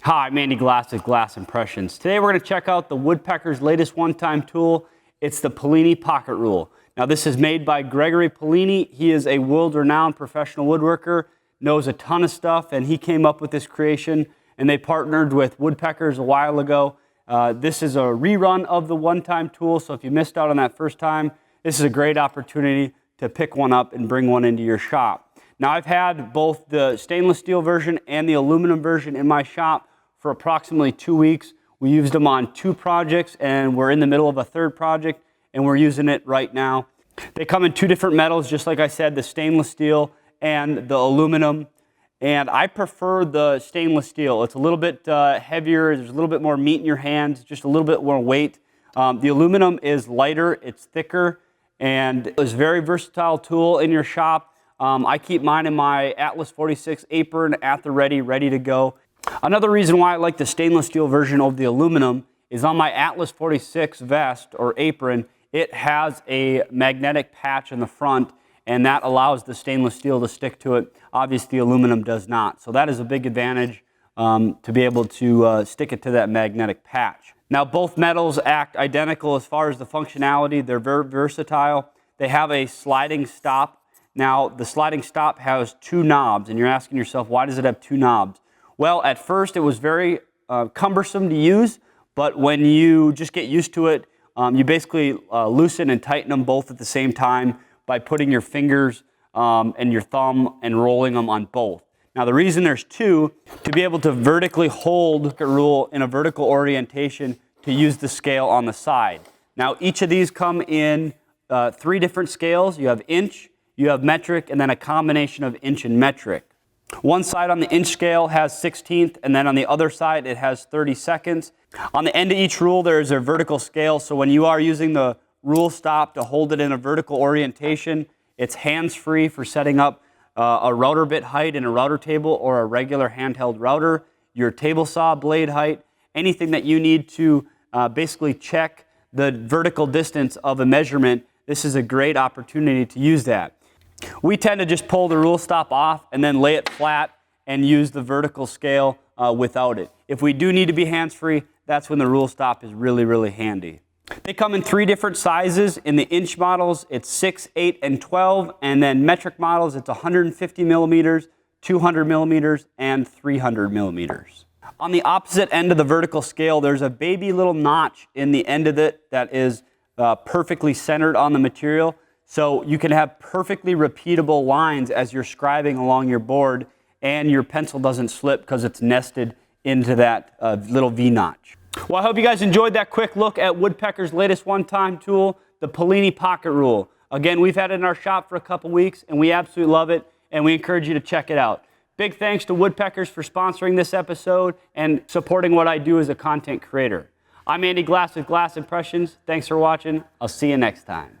Hi, I'm Andy Glass with Glass Impressions. Today we're going to check out the Woodpeckers' latest one-time tool. It's the Paolini Pocket Rule. Now this is made by Gregory Paolini. He is a world-renowned professional woodworker, knows a ton of stuff, and he came up with this creation, and they partnered with Woodpeckers a while ago. This is a rerun of the one-time tool, so if you missed out on that first time, this is a great opportunity to pick one up and bring one into your shop. Now I've had both the stainless steel version and the aluminum version in my shop for approximately 2 weeks. We used them on 2 projects, and we're in the middle of a 3rd project, and we're using it right now. They come in 2 different metals, just like I said, the stainless steel and the aluminum. And I prefer the stainless steel. It's a little bit heavier, there's a little bit more meat in your hands, just a little bit more weight. The aluminum is lighter, it's thicker, and it's a very versatile tool in your shop. I keep mine in my Atlas 46 apron at the ready to go. Another reason why I like the stainless steel version of the aluminum is on my Atlas 46 vest or apron, it has a magnetic patch in the front, and that allows the stainless steel to stick to it. Obviously, the aluminum does not. So that is a big advantage to be able to stick it to that magnetic patch. Now, both metals act identical as far as the functionality. They're very versatile. They have a sliding stop. Now, the sliding stop has 2 knobs, and you're asking yourself, why does it have 2 knobs? Well, at first it was very cumbersome to use, but when you just get used to it, you basically loosen and tighten them both at the same time by putting your fingers and your thumb and rolling them on both. Now the reason there's 2, to be able to vertically hold the rule in a vertical orientation to use the scale on the side. Now each of these come in 3 different scales. You have inch, you have metric, and then a combination of inch and metric. One side on the inch scale has 1/16, and then on the other side it has 32nds. On the end of each rule there is a vertical scale, so when you are using the rule stop to hold it in a vertical orientation, it's hands-free for setting up a router bit height in a router table or a regular handheld router, your table saw blade height, anything that you need to basically check the vertical distance of a measurement. This is a great opportunity to use that. We tend to just pull the rule stop off and then lay it flat and use the vertical scale without it. If we do need to be hands-free, that's when the rule stop is really handy. They come in 3 different sizes. In the inch models, it's 6, 8, and 12, and then metric models, it's 150 millimeters, 200 millimeters, and 300 millimeters. On the opposite end of the vertical scale, there's a baby little notch in the end of it that is perfectly centered on the material. So you can have perfectly repeatable lines as you're scribing along your board, and your pencil doesn't slip because it's nested into that little V-notch. Well, I hope you guys enjoyed that quick look at Woodpecker's latest one-time tool, the Paolini Pocket Rule. Again, we've had it in our shop for a couple weeks, and we absolutely love it, and we encourage you to check it out. Big thanks to Woodpeckers for sponsoring this episode and supporting what I do as a content creator. I'm Andy Glass with Glass Impressions. Thanks for watching. I'll see you next time.